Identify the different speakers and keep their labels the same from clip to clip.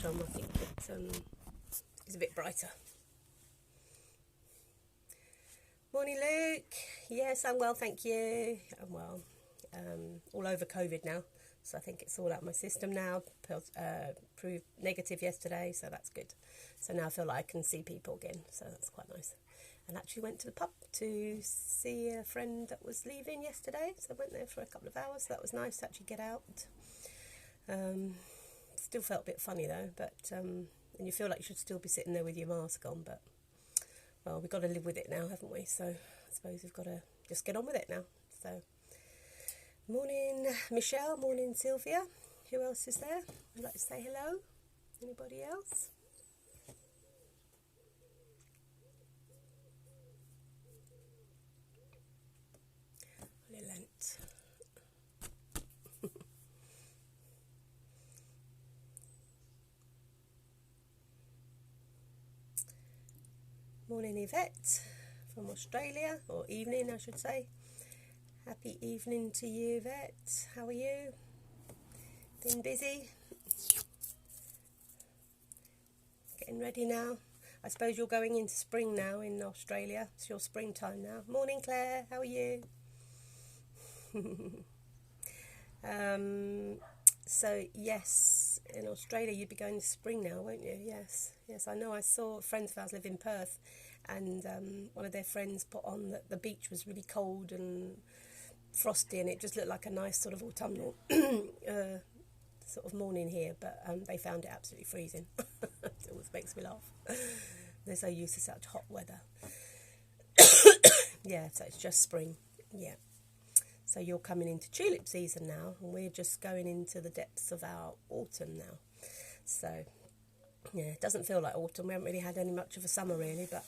Speaker 1: on. I think it's a bit brighter. Morning, Luke. Yes, I'm well, thank you. I'm well. All over COVID now, so I think it's all out of my system now. Proved negative yesterday, so that's good. So now I feel like I can see people again, so that's quite nice. And actually went to the pub to see a friend that was leaving yesterday, so I went there for a couple of hours. So that was nice to actually get out. Still felt a bit funny though, but and you feel like you should still be sitting there with your mask on, but well, we've got to live with it now, haven't we? So I suppose we've got to just get on with it now. So morning Michelle, morning Sylvia. Who else is there? Would like to say hello? Anybody else? Lent. Morning Yvette from Australia, or evening I should say. Happy evening to you, Yvette. How are you? Been busy? Getting ready now? I suppose you're going into spring now in Australia. It's your springtime now. Morning Claire, how are you? So yes, in Australia you'd be going to spring now, won't you? Yes, I know. I saw friends of ours live in Perth, and one of their friends put on that the beach was really cold and frosty, and it just looked like a nice sort of autumnal sort of morning here, but they found it absolutely freezing. It always makes me laugh. They're so used to such hot weather. Yeah, so it's just spring. Yeah. So you're coming into tulip season now, and we're just going into the depths of our autumn now. So, yeah, it doesn't feel like autumn. We haven't really had any much of a summer, really, but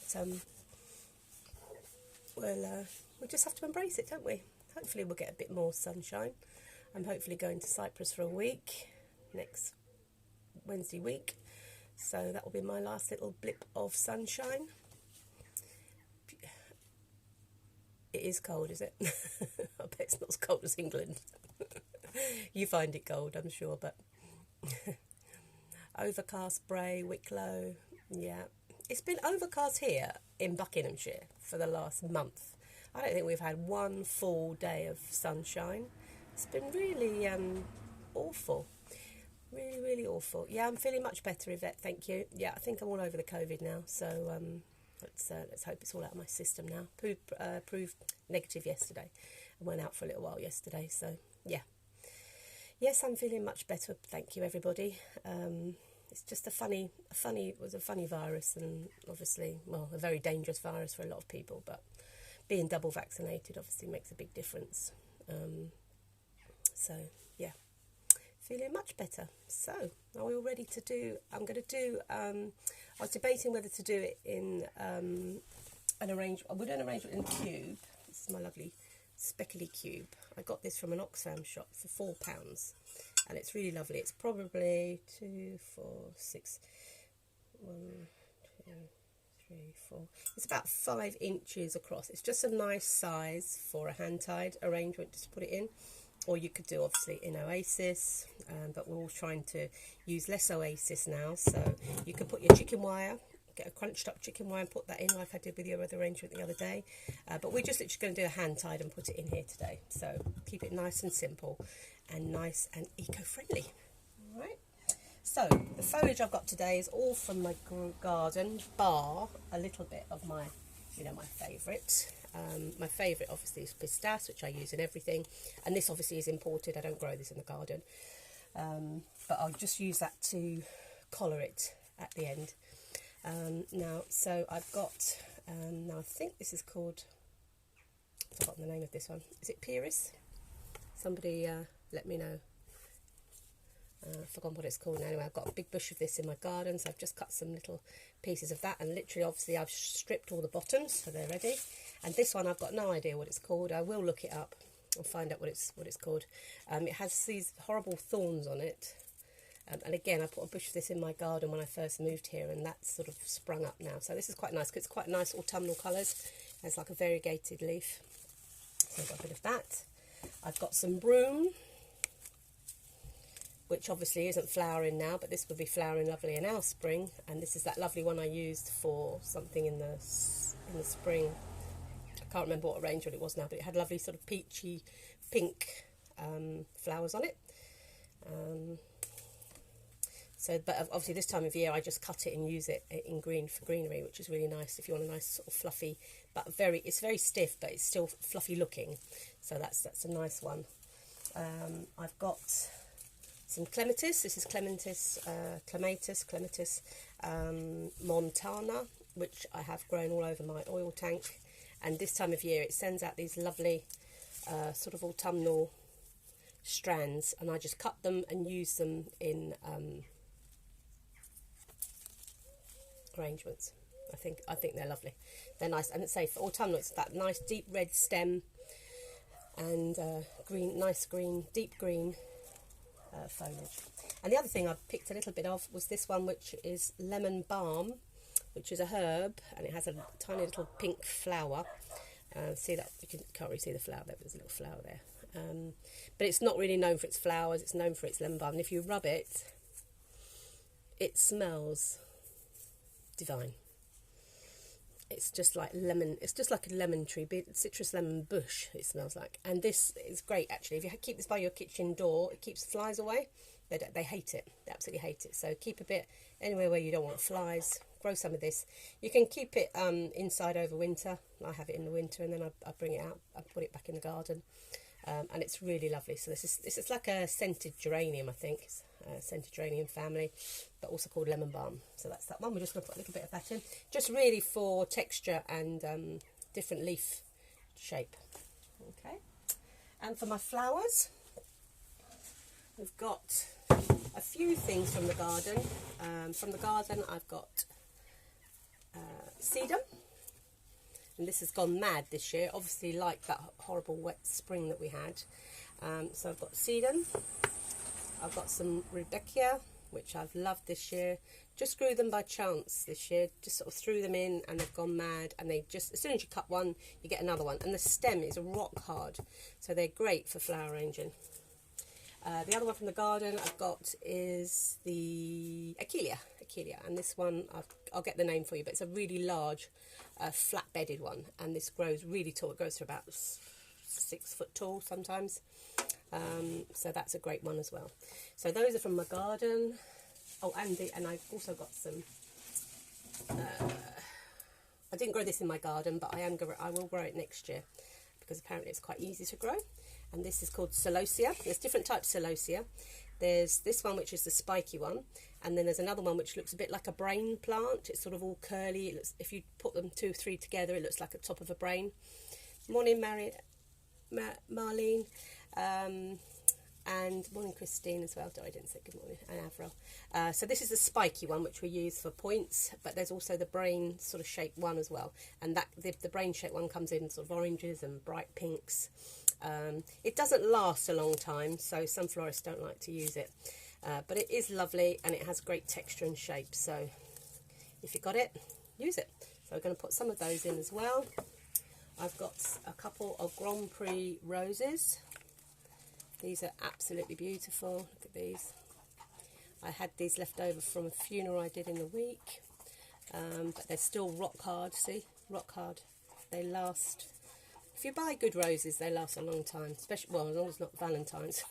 Speaker 1: we'll just have to embrace it, don't we? Hopefully we'll get a bit more sunshine. I'm hopefully going to Cyprus for a week, next Wednesday week. So that will be my last little blip of sunshine. It is cold, is it? I bet it's not as cold as England. You find it cold, I'm sure, but overcast, Bray, Wicklow, yeah. It's been overcast here in Buckinghamshire for the last month. I don't think we've had one full day of sunshine. It's been really awful. Really, really awful. Yeah, I'm feeling much better, Yvette, thank you. Yeah, I think I'm all over the COVID now, so let's hope it's all out of my system now. Proved negative yesterday. I went out for a little while yesterday, so yeah. Yes, I'm feeling much better. Thank you, everybody. It's just it was a funny virus, and obviously, well, a very dangerous virus for a lot of people. But being double vaccinated obviously makes a big difference. So yeah, feeling much better. So are we all ready to do? I'm going to do. I was debating whether to do it in an arrangement. I would an arrangement in a cube. This is my lovely speckly cube. I got this from an Oxfam shop for £4, and it's really lovely. It's probably 2, 4, 6, 1, 2, 3, 4. It's about 5 inches across. It's just a nice size for a hand-tied arrangement to put it in. Or you could do obviously in Oasis, but we're all trying to use less Oasis now. So you can put your chicken wire, get a crunched up chicken wire and put that in like I did with your other arrangement the other day. But we're just literally going to do a hand tied and put it in here today. So keep it nice and simple and nice and eco-friendly. All right. So the foliage I've got today is all from my garden, bar a little bit of my, my favourite. My favourite obviously is pistas, which I use in everything, and this obviously is imported. I don't grow this in the garden, but I'll just use that to collar it at the end. Now, so I've got, now I think this is called, I've forgotten the name of this one. Is it Prix? Somebody let me know. I've forgotten what it's called now. Anyway, I've got a big bush of this in my garden, so I've just cut some little pieces of that, and literally obviously I've stripped all the bottoms so they're ready. And this one I've got no idea what it's called. I will look it up and find out what it's called. It has these horrible thorns on it, and again I put a bush of this in my garden when I first moved here, and that's sort of sprung up now. So this is quite nice because it's quite nice autumnal colours. It's like a variegated leaf, so I've got a bit of that. I've got some broom. which obviously isn't flowering now, but this will be flowering lovely in our spring. And this is that lovely one I used for something in the spring. I can't remember what arrangement it was now, but it had lovely sort of peachy pink flowers on it. But obviously this time of year I just cut it and use it in green for greenery, which is really nice if you want a nice sort of fluffy, but it's very stiff, but it's still fluffy looking. So that's a nice one. I've got some Clematis. This is Clematis Montana, which I have grown all over my oil tank. And this time of year it sends out these lovely sort of autumnal strands, and I just cut them and use them in arrangements. I think they're lovely. They're nice, and say for autumnal it's that nice deep red stem and nice green, deep green foliage. And the other thing I picked a little bit of was this one, which is lemon balm, which is a herb, and it has a tiny little pink flower. See that? You can't really see the flower there, but there's a little flower there. But it's not really known for its flowers, it's known for its lemon balm. And if you rub it, it smells divine. It's just like lemon, it's just like a lemon tree, citrus lemon bush it smells like. And this is great actually. If you keep this by your kitchen door, it keeps flies away. They hate it, they absolutely hate it. So keep a bit anywhere where you don't want flies, grow some of this. You can keep it inside over winter. I have it in the winter, and then I bring it out, I put it back in the garden. And it's really lovely. So this is like a scented geranium, I think. It's a scented geranium family, but also called lemon balm. So that's that one. We're just going to put a little bit of that in, just really for texture and different leaf shape. Okay. And for my flowers, we've got a few things from the garden. I've got Sedum. And this has gone mad this year, obviously, like that horrible wet spring that we had. So I've got Sedum. I've got some Rudbeckia, which I've loved this year. Just grew them by chance this year. Just sort of threw them in, and they've gone mad. And they just, as soon as you cut one, you get another one. And the stem is rock hard, so they're great for flower arranging. The other one from the garden I've got is the Achillea, and this one I'll get the name for you, but it's a really large flat-bedded one, and this grows really tall. It grows to about 6 foot tall sometimes, so that's a great one as well. So those are from my garden. Oh, and I've also got some. I didn't grow this in my garden, but I will grow it next year, because apparently it's quite easy to grow. And this is called Celosia. There's different types of Celosia. There's this one, which is the spiky one, and then there's another one which looks a bit like a brain plant. It's sort of all curly. It looks, if you put them 2 or 3 together, it looks like the top of a brain. Morning, Marlene, and morning, Christine as well. I didn't say good morning, and Avril. So this is the spiky one, which we use for points, but there's also the brain sort of shaped one as well, and that the brain shaped one comes in sort of oranges and bright pinks. It doesn't last a long time, so some florists don't like to use it, but it is lovely, and it has great texture and shape. So if you got it, use it. So I'm going to put some of those in as well. I've got a couple of Prix roses. These are absolutely beautiful. Look at these. I had these left over from a funeral I did in the week, but they're still rock hard. See, rock hard. They last. If you buy good roses, they last a long time, especially, well, as long as it's not Valentine's.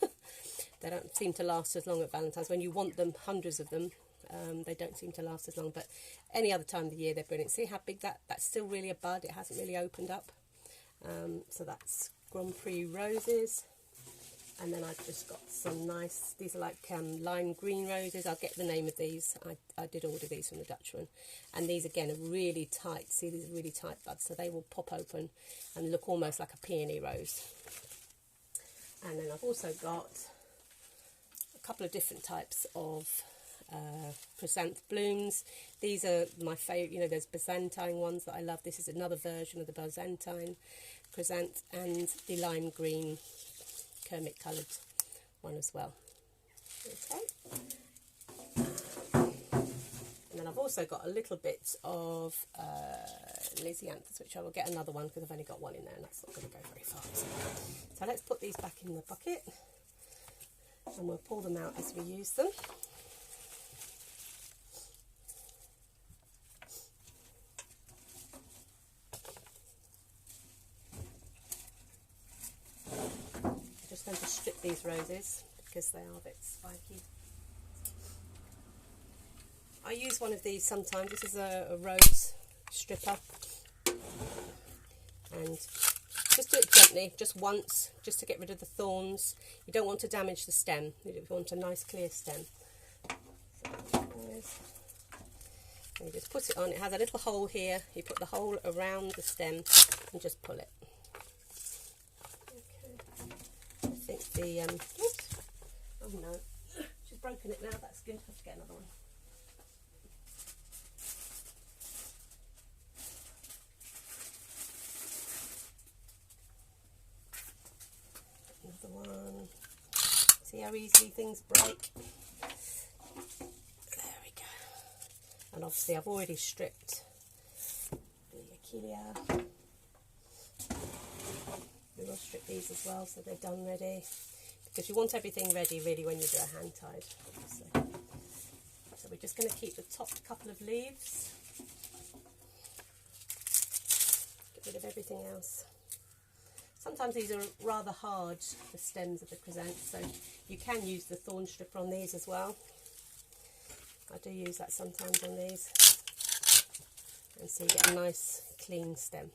Speaker 1: They don't seem to last as long at Valentine's. When you want them, hundreds of them, they don't seem to last as long. But any other time of the year, they're brilliant. See how big that's still really a bud. It hasn't really opened up. So that's Prix roses. And then I've just got some nice, these are like lime green roses. I'll get the name of these. I did order these from the Dutchman. And these again are really tight. See, these are really tight buds, so they will pop open and look almost like a peony rose. And then I've also got a couple of different types of chrysanth blooms. These are my favourite. You know, there's Byzantine ones that I love. This is another version of the Byzantine chrysanth, and the lime green Kermit coloured one as well. Okay. And then I've also got a little bit of Lysianthus, which I will get another one because I've only got one in there, and that's not going to go very far. So let's put these back in the bucket. and we'll pull them out as we use them. I'm just going to strip these roses because they are a bit spiky. I use one of these sometimes. This is a rose stripper, and just do it gently, just once, just to get rid of the thorns. You don't want to damage the stem. You want a nice clear stem. So, and you just put it on. It has a little hole here. You put the hole around the stem and just pull it. Okay. I think the oops. Oh no, she's broken it now. That's good. Have to get another one. One. See how easily things break? There we go. And obviously I've already stripped the Achillea. We will strip these as well so they're done ready. Because you want everything ready really when you do a hand tied, obviously. So we're just going to keep the top couple of leaves. Get rid of everything else. Sometimes these are rather hard, the stems of the chrysanthemum, so you can use the thorn stripper on these as well. I do use that sometimes on these. And so you get a nice clean stem.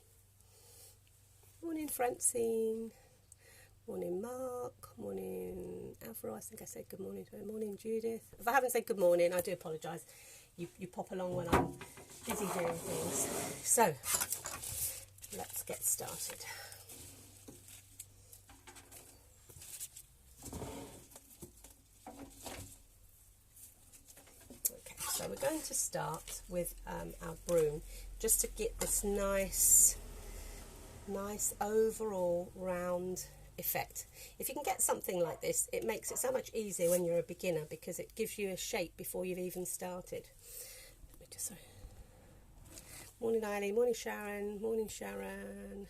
Speaker 1: Morning Francine, morning Mark, morning Alvaro. I think I said good morning to her. Morning Judith. If I haven't said good morning, I do apologise. You pop along when I'm busy doing things. So, let's get started. So we're going to start with our broom, just to get this nice overall round effect. If you can get something like this, it makes it so much easier when you're a beginner because it gives you a shape before you've even started. Let me just, sorry. Morning Eileen, morning Sharon, morning Sharon.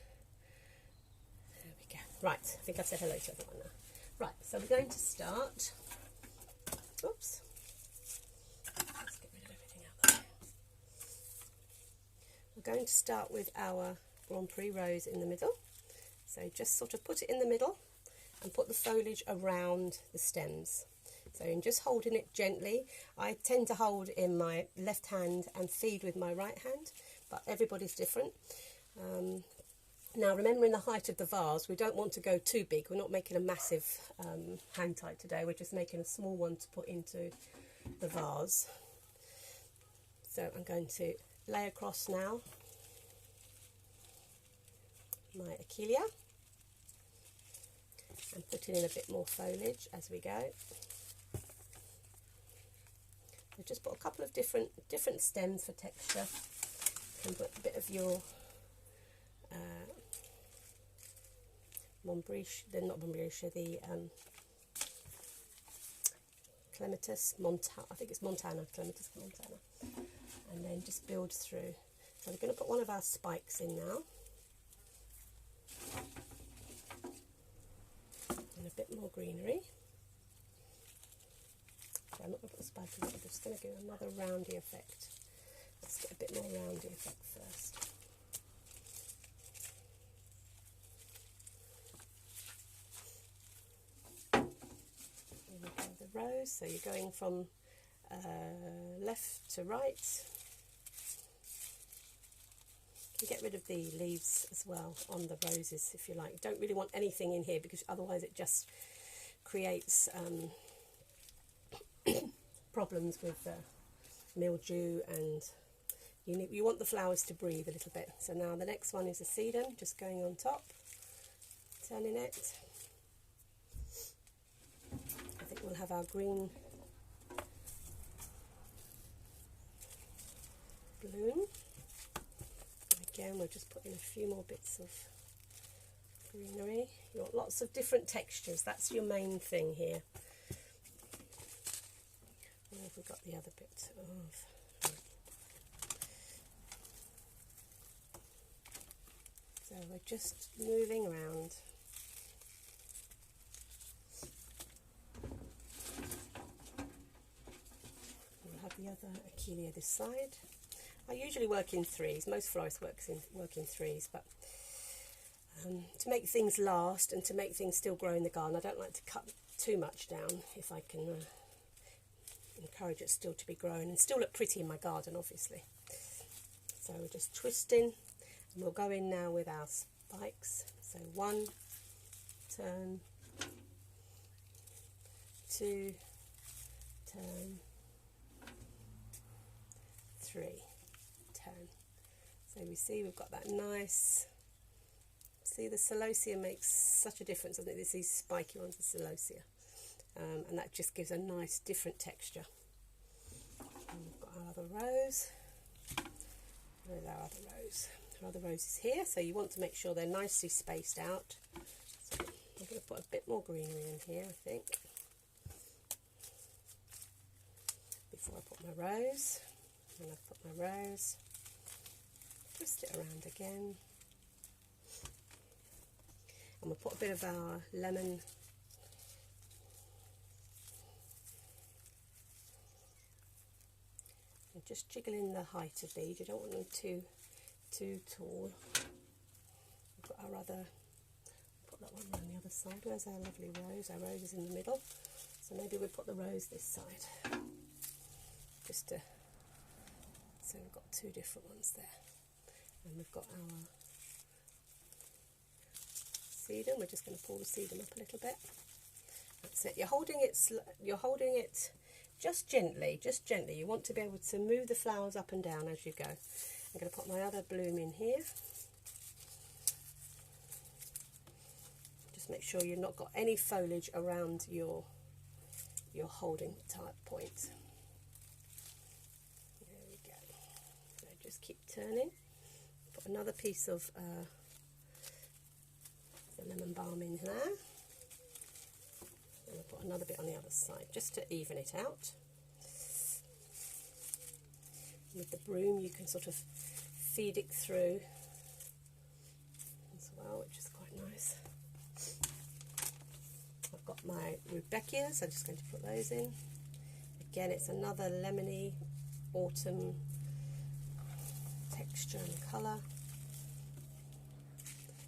Speaker 1: There we go. Right, I think I've said hello to everyone now. Right, so we're going to start. Oops. We're going to start with our Prix rose in the middle. So just sort of put it in the middle and put the foliage around the stems. So I'm just holding it gently. I tend to hold in my left hand and feed with my right hand, but everybody's different. Now remembering the height of the vase, we don't want to go too big. We're not making a massive hand tie today. We're just making a small one to put into the vase. So I'm going to lay across now my Achillea and putting in a bit more foliage as we go. I've just put a couple of different stems for texture. You can put a bit of your Montbriche, not Montbriche, the Clematis, I think it's Montana, Clematis Montana. And then just build through. So we're going to put one of our spikes in now. And a bit more greenery. So I'm not going to put a spike in it, I'm just going to give another roundy effect. Let's get a bit more roundy effect first. Here we go, the rose. So you're going from left to right. You get rid of the leaves as well on the roses if you like. You don't really want anything in here because otherwise it just creates problems with mildew, and you want the flowers to breathe a little bit. So now the next one is a sedum, just going on top, turning it. I think we'll have our green bloom. Again, we'll just put in a few more bits of greenery. You want lots of different textures, that's your main thing here. Where have we got the other bit of? So we're just moving around. other Achillea this side. I usually work in threes. Most florists work in threes, but to make things last and to make things still grow in the garden, I don't like to cut too much down if I can encourage it still to be grown and still look pretty in my garden, obviously. So we're just twisting, and we'll go in now with our spikes. So 1, turn, 2, turn, 3, turn. So we see we've got that nice, see the Celosia makes such a difference. I think there's these spiky ones, the Celosia, and that just gives a nice different texture. And we've got our other rose. Where's our other rose? Our other rose is here, so you want to make sure they're nicely spaced out. So I'm going to put a bit more greenery in here, I think, before I put my rose. And I've put my rose, twist it around again, and we'll put a bit of our lemon and just jiggle in the height of these. You don't want them too tall. We've got our other, put that one around the other side. Where's our lovely rose? Our rose is in the middle, so maybe we'll put the rose this side, just to, so we've got 2 different ones there. And we've got our sedum. We're just going to pull the sedum up a little bit. That's it. You're holding it just gently, just gently. You want to be able to move the flowers up and down as you go. I'm going to put my other bloom in here. Just make sure you've not got any foliage around your holding type point. There we go. So just keep turning. Put another piece of the lemon balm in there. And I'll put another bit on the other side just to even it out. With the broom you can sort of feed it through as well, which is quite nice. I've got my Rudbeckias, I'm just going to put those in. Again, it's another lemony autumn texture and colour.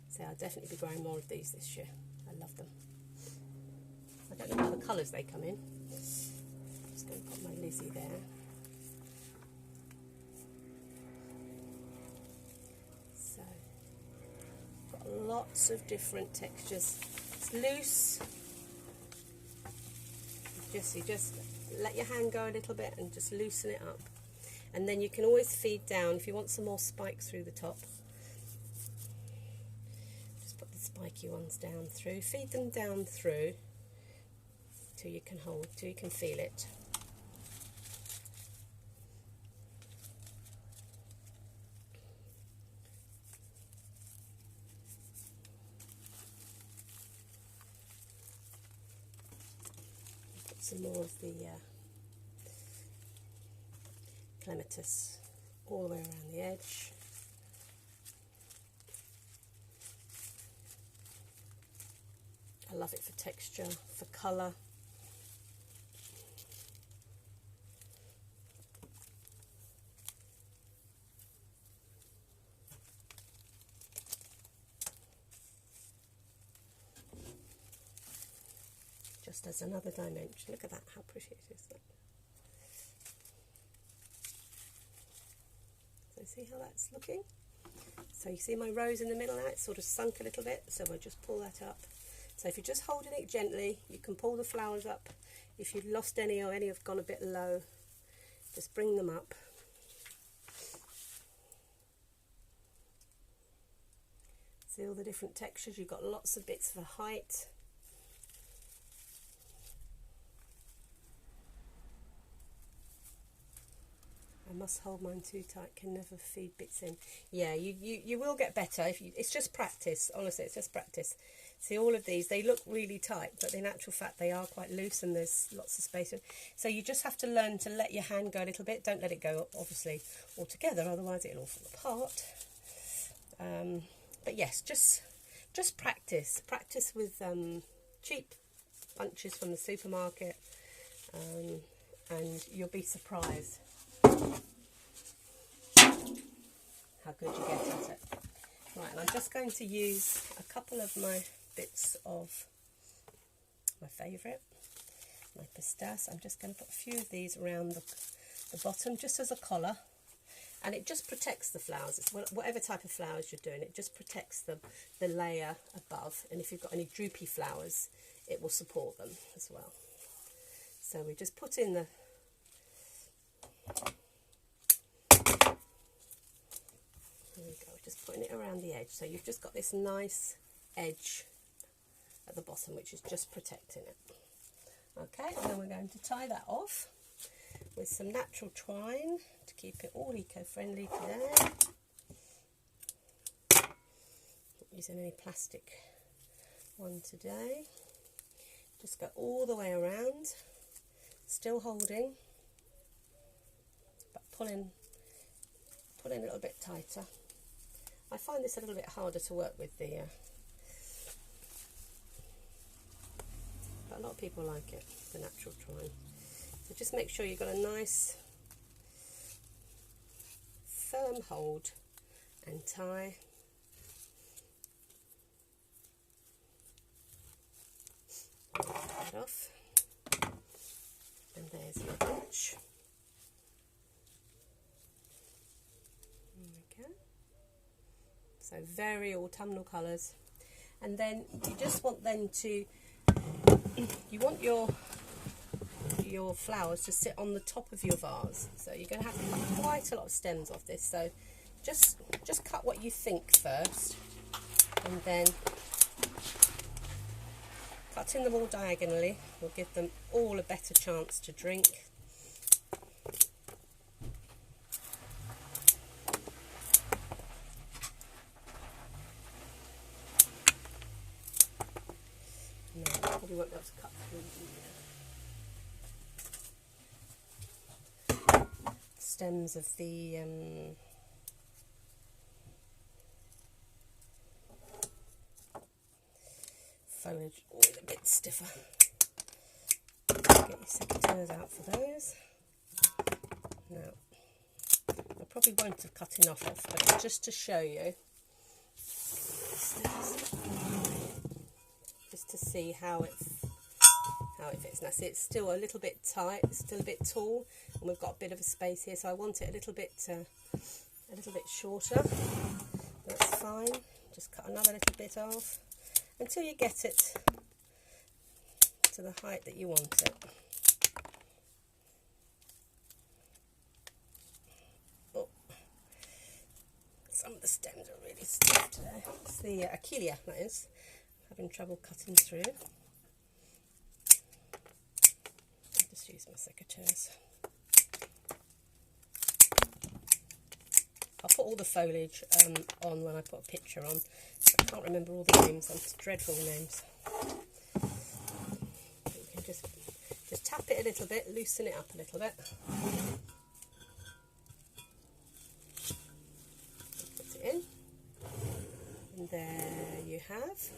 Speaker 1: So I'll definitely be growing more of these this year. I love them. I don't know what the colours they come in. I'm just going to put my Lizzie there. So, got lots of different textures. It's loose. You just let your hand go a little bit and just loosen it up. And then you can always feed down if you want some more spikes through the top. Just put the spiky ones down through. Feed them down through till you can hold, till you can feel it. Put some more of the Clematis all the way around the edge. I love it for texture, for colour. Just as another dimension. Look at that, how pretty it is. So see how that's looking? So you see my rose in the middle now, it's sort of sunk a little bit, so we'll just pull that up. So if you're just holding it gently, you can pull the flowers up. If you've lost any or any have gone a bit low, just bring them up. See all the different textures, you've got lots of bits for height. I must hold mine too tight, can never feed bits in. Yeah, you will get better. It's just practice, honestly, it's just practice. See, all of these, they look really tight, but in actual fact they are quite loose and there's lots of space. So you just have to learn to let your hand go a little bit. Don't let it go, obviously, altogether, otherwise it'll all fall apart. But yes, just practice. Practice with cheap bunches from the supermarket, and you'll be surprised how good you get at it. Right, and I'm just going to use a couple of my bits of my favourite, my pistache. I'm just going to put a few of these around the bottom, just as a collar, and it just protects the flowers. It's whatever type of flowers you're doing, it just protects the layer above, and if you've got any droopy flowers, it will support them as well. So we just put in the there we go, just putting it around the edge, so you've just got this nice edge at the bottom which is just protecting it. Okay, and then we're going to tie that off with some natural twine to keep it all eco-friendly today. Not using any plastic one today. Just go all the way around, still holding, but pulling a little bit tighter. I find this a little bit harder to work with but a lot of people like it, the natural twine. So just make sure you've got a nice firm hold and tie. That off, and there's your bunch. There we go. So very autumnal colours, and then you just want them to, you want your flowers to sit on the top of your vase. So you're going to have to cut quite a lot of stems off this. So just cut what you think first, and then cutting them all diagonally will give them all a better chance to drink. No, I probably won't be able to cut through the stems of the foliage. Always a bit stiffer. Get your secateurs out for those. Now, I probably won't have cut enough off, but it's just to show you, just to see how it fits. Now, see, it's still a little bit tight, it's still a bit tall, and we've got a bit of a space here, so I want it a little bit shorter. That's fine. Just cut another little bit off until you get it to the height that you want it. Oh, some of the stems are really stiff today. It's the Achillea, that is. Having trouble cutting through. I'll just use my secateurs. I'll put all the foliage on when I put a picture on. I can't remember all the names, I'm dreadful with names. You can just tap it a little bit, loosen it up a little bit. Put it in. And there you have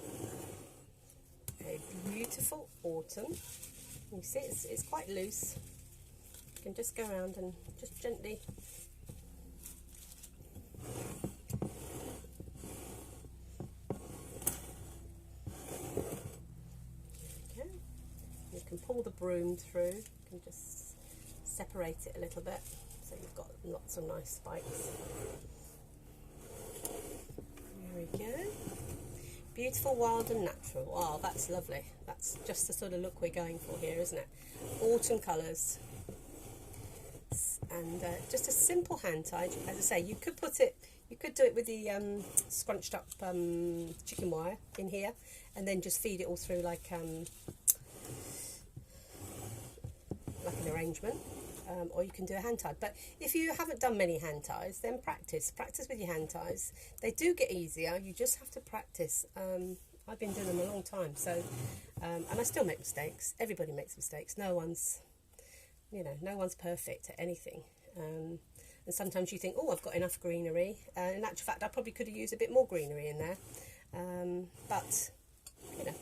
Speaker 1: a beautiful autumn. You see it's quite loose. You can just go around and just gently pull the broom through. You can just separate it a little bit so you've got lots of nice spikes. There we go. Beautiful, wild and natural. Oh, that's lovely. That's just the sort of look we're going for here, isn't it? Autumn colours. And just a simple hand tie. As I say, you could do it with the scrunched up chicken wire in here, and then just feed it all through like an arrangement, or you can do a hand tie. But if you haven't done many hand ties, then practice with your hand ties. They do get easier, you just have to practice. I've been doing them a long time, so and I still make mistakes. Everybody makes mistakes. No one's perfect at anything, and sometimes you think, oh, I've got enough greenery. In actual fact, I probably could have used a bit more greenery in there, but you know,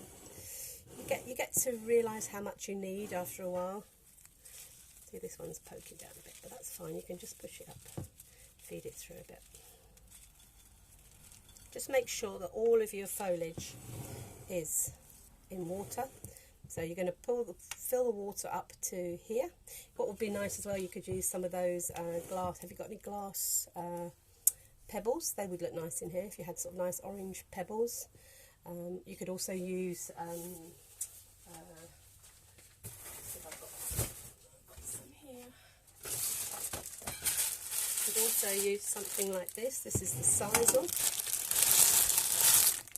Speaker 1: you get to realise how much you need after a while. See, this one's poking down a bit, but that's fine. You can just push it up, feed it through a bit. Just make sure that all of your foliage is in water. So you're going to fill the water up to here. What would be nice as well, you could use some of those glass. Have you got any glass pebbles? They would look nice in here if you had sort of nice orange pebbles. You could also use you could also use something like this. This is the sisal.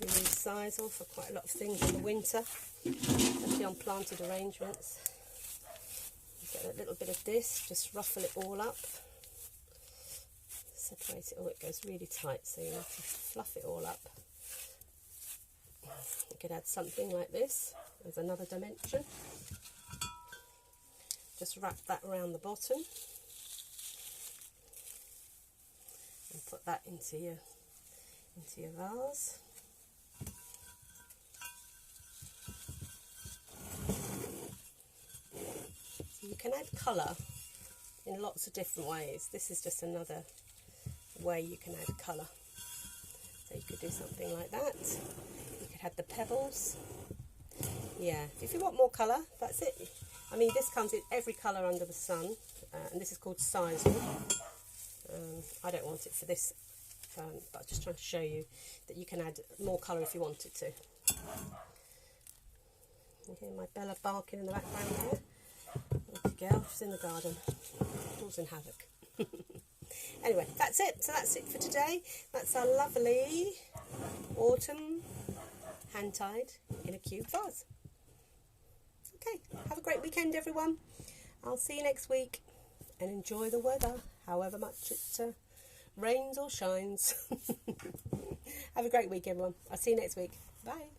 Speaker 1: You use sisal for quite a lot of things in the winter, especially on planted arrangements. You get a little bit of this, just ruffle it all up, separate it all. It goes really tight, so you need to fluff it all up. You could add something like this as another dimension. Just wrap that around the bottom and put that into your vase. So you can add colour in lots of different ways. This is just another way you can add colour. So you could do something like that. You could have the pebbles. Yeah, if you want more colour, that's it. I mean, this comes in every colour under the sun, and this is called sisal. I don't want it for this, but I'm just trying to show you that you can add more colour if you wanted to. You hear my Bella barking in the background here. Little girl, she's in the garden, causing havoc. Anyway, that's it. So that's it for today. That's our lovely autumn hand-tied in a cube vase. Okay, have a great weekend, everyone. I'll see you next week, and enjoy the weather, however much it rains or shines. Have a great week, everyone. I'll see you next week. Bye.